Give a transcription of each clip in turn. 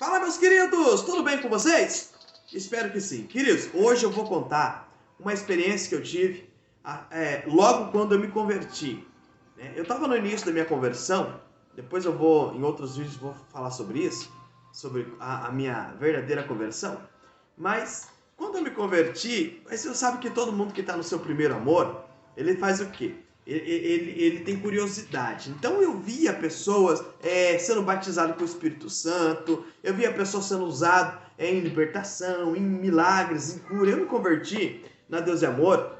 Fala, meus queridos, tudo bem com vocês? Espero que sim. Queridos, hoje eu vou contar uma experiência que eu tive logo quando eu me converti. Eu estava no início da minha conversão, depois eu vou, em outros vídeos, vou falar sobre isso, sobre a minha verdadeira conversão. Mas quando eu me converti, você sabe que todo mundo que está no seu primeiro amor, ele faz o quê? Ele tem curiosidade. Então eu via pessoas sendo batizadas com o Espírito Santo, eu via pessoas sendo usadas em libertação, em milagres, em cura. Eu me converti na Deus e Amor,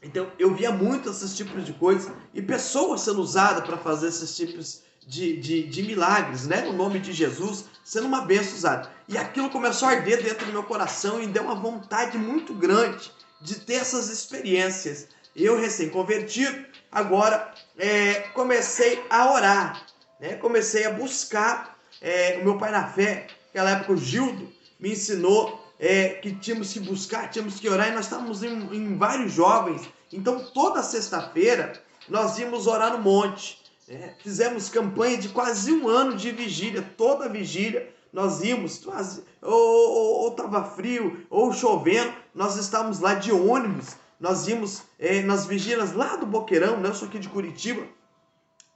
então eu via muito esses tipos de coisas e pessoas sendo usadas para fazer esses tipos de milagres, né? No nome de Jesus, sendo uma bênção usada. E aquilo começou a arder dentro do meu coração e deu uma vontade muito grande de ter essas experiências. Eu, recém-convertido, agora comecei a orar, né? Comecei a buscar o meu pai na fé. Naquela época o Gildo me ensinou que tínhamos que buscar, tínhamos que orar, e nós estávamos em vários jovens. Então toda sexta-feira nós íamos orar no monte. Fizemos campanha de quase um ano de vigília. Toda vigília nós íamos, ou estava frio, ou chovendo, nós estávamos lá de ônibus. Nós íamos nas vigílias lá do Boqueirão, né? Eu sou aqui de Curitiba,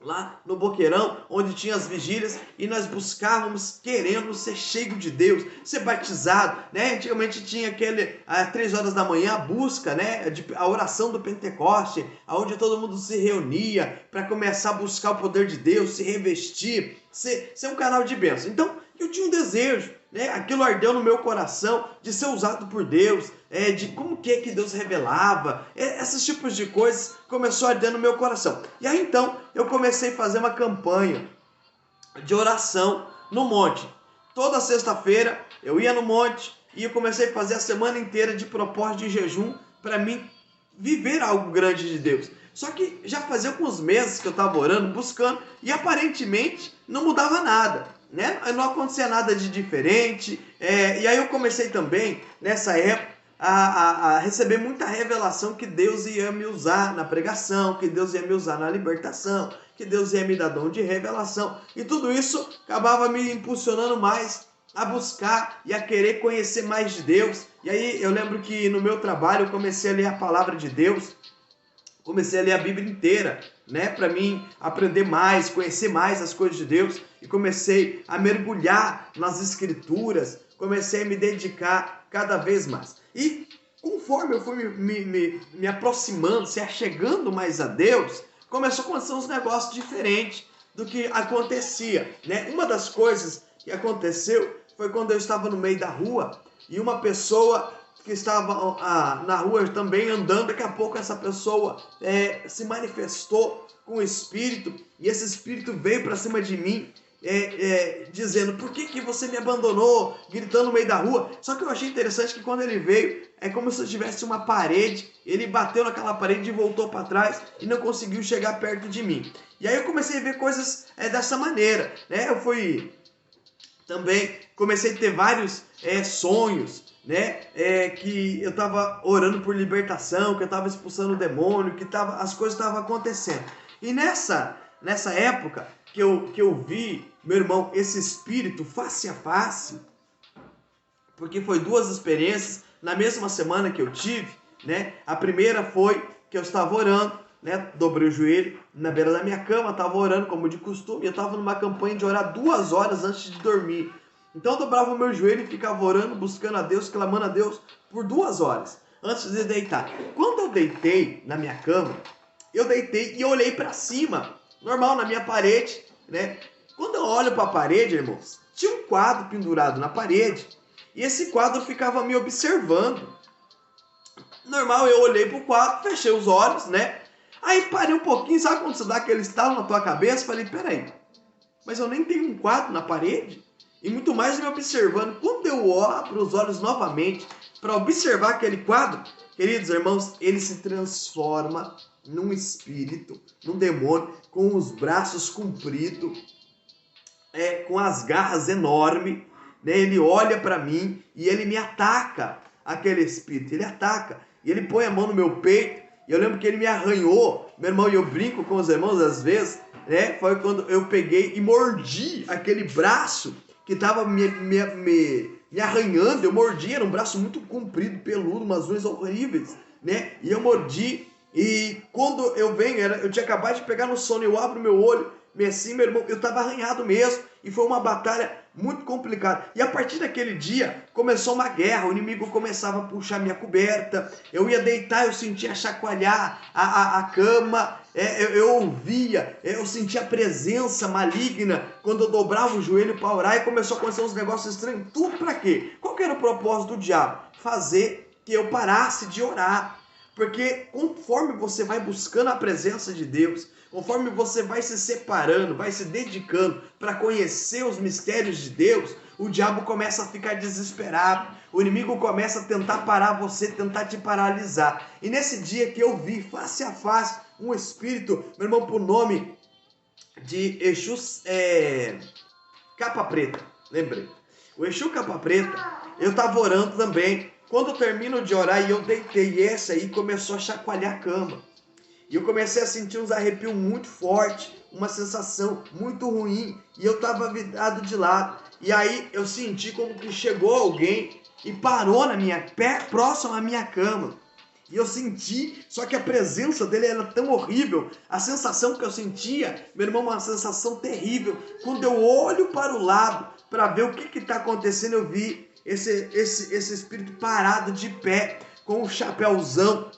lá no Boqueirão, onde tinha as vigílias, e nós buscávamos querendo ser cheio de Deus, ser batizado, né? Antigamente tinha aquele, às 3 horas da manhã, a busca, né? A oração do Pentecoste, onde todo mundo se reunia para começar a buscar o poder de Deus, se revestir, ser um canal de bênção. Então, eu tinha um desejo, né? Aquilo ardeu no meu coração de ser usado por Deus, de como que Deus revelava, esses tipos de coisas começou a arder no meu coração. E aí então eu comecei a fazer uma campanha de oração no monte. Toda sexta-feira eu ia no monte e eu comecei a fazer a semana inteira de propósito de jejum para mim viver algo grande de Deus. Só que já fazia alguns meses que eu estava orando, buscando, e aparentemente não mudava nada, né? Não acontecia nada de diferente. E aí eu comecei também, nessa época, a receber muita revelação que Deus ia me usar na pregação, que Deus ia me usar na libertação, que Deus ia me dar dom de revelação. E tudo isso acabava me impulsionando mais a buscar e a querer conhecer mais de Deus. E aí eu lembro que no meu trabalho eu comecei a ler a palavra de Deus, comecei a ler a Bíblia inteira, né, para mim aprender mais, conhecer mais as coisas de Deus, e comecei a mergulhar nas Escrituras, comecei a me dedicar cada vez mais. E conforme eu fui me aproximando, se achegando mais a Deus, começou a acontecer uns negócios diferentes do que acontecia, né? Uma das coisas que aconteceu foi quando eu estava no meio da rua e uma pessoa que estava na rua também andando, daqui a pouco essa pessoa se manifestou com o Espírito, e esse Espírito veio para cima de mim, dizendo: por que você me abandonou? Gritando no meio da rua. Só que eu achei interessante que quando ele veio, é como se tivesse uma parede, ele bateu naquela parede e voltou para trás e não conseguiu chegar perto de mim. E aí eu comecei a ver coisas dessa maneira, né? Eu fui também, comecei a ter vários sonhos, né? Que eu estava orando por libertação, que eu estava expulsando o demônio, que as coisas estavam acontecendo. E nessa época que eu vi, meu irmão, esse Espírito face a face, porque foi 2 experiências na mesma semana que eu tive, né? A primeira foi que eu estava orando, né? Dobrei o joelho na beira da minha cama, estava orando como de costume, eu estava numa campanha de orar 2 horas antes de dormir. Então eu dobrava o meu joelho e ficava orando, buscando a Deus, clamando a Deus por 2 horas antes de deitar. Quando eu deitei na minha cama, eu deitei e olhei para cima, normal, na minha parede, né? Quando eu olho para a parede, irmãos, tinha um quadro pendurado na parede e esse quadro ficava me observando. Normal, eu olhei para o quadro, fechei os olhos, né? Aí parei um pouquinho, sabe quando você dá aquele estalo na tua cabeça? Falei: peraí, mas eu nem tenho um quadro na parede? E muito mais me observando. Quando eu abro os olhos novamente para observar aquele quadro, queridos irmãos, ele se transforma num espírito, num demônio, com os braços compridos, com as garras enormes, né? Ele olha para mim e ele me ataca, aquele espírito, ele ataca, e ele põe a mão no meu peito, e eu lembro que ele me arranhou, meu irmão, e eu brinco com os irmãos às vezes, né? Foi quando eu peguei e mordi aquele braço, que estava me arranhando, eu mordi, era um braço muito comprido, peludo, umas unhas horríveis, né? E eu mordi, e quando eu venho, eu tinha acabado de pegar no sono, eu abro meu olho, assim, meu irmão, eu estava arranhado mesmo, e foi uma batalha muito complicada. E a partir daquele dia, começou uma guerra, o inimigo começava a puxar minha coberta, eu ia deitar, eu sentia chacoalhar a cama, eu ouvia, eu sentia a presença maligna quando eu dobrava o joelho para orar, e começou a acontecer uns negócios estranhos. Tudo para quê? Qual que era o propósito do diabo? Fazer que eu parasse de orar. Porque conforme você vai buscando a presença de Deus, conforme você vai se separando, vai se dedicando para conhecer os mistérios de Deus, o diabo começa a ficar desesperado. O inimigo começa a tentar parar você, tentar te paralisar. E nesse dia que eu vi face a face um espírito, meu irmão, por nome de Exu Capa Preta, lembrei. O Exu Capa Preta, eu estava orando também. Quando eu termino de orar e eu deitei, e essa aí começou a chacoalhar a cama. E eu comecei a sentir uns arrepios muito fortes, uma sensação muito ruim. E eu estava virado de lado. E aí eu senti como que chegou alguém e parou na minha pé, próximo à minha cama. E eu senti, só que a presença dele era tão horrível. A sensação que eu sentia, meu irmão, uma sensação terrível. Quando eu olho para o lado para ver o que está acontecendo, eu vi esse espírito parado de pé, com um chapéuzão,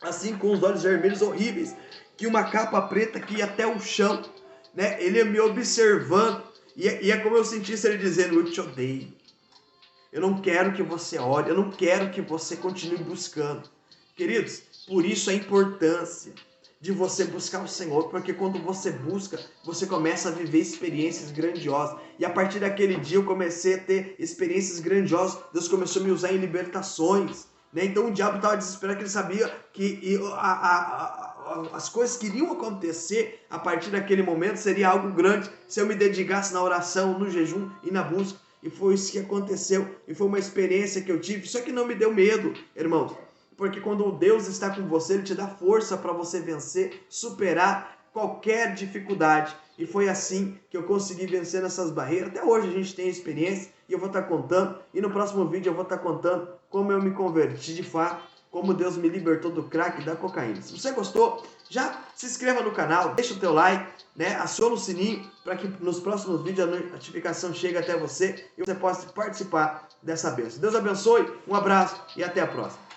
assim, com os olhos vermelhos horríveis, que uma capa preta que ia até o chão, né? Ele me observando, e é como eu sentisse ele dizendo: eu te odeio, eu não quero que você ore, eu não quero que você continue buscando. Queridos, por isso a importância de você buscar o Senhor, porque quando você busca, você começa a viver experiências grandiosas. E a partir daquele dia eu comecei a ter experiências grandiosas. Deus começou a me usar em libertações, né? Então o diabo estava desesperado, que ele sabia que as coisas que iriam acontecer a partir daquele momento seria algo grande se eu me dedicasse na oração, no jejum e na busca. E foi isso que aconteceu, e foi uma experiência que eu tive, só que não me deu medo, irmãos. Porque quando Deus está com você, Ele te dá força para você vencer, superar qualquer dificuldade. E foi assim que eu consegui vencer essas barreiras. Até hoje a gente tem experiência e eu vou estar contando. E no próximo vídeo eu vou estar contando como eu me converti de fato, como Deus me libertou do crack e da cocaína. Se você gostou, já se inscreva no canal, deixa o teu like, né? Aciona o sininho para que nos próximos vídeos a notificação chegue até você e você possa participar dessa bênção. Deus abençoe, um abraço e até a próxima.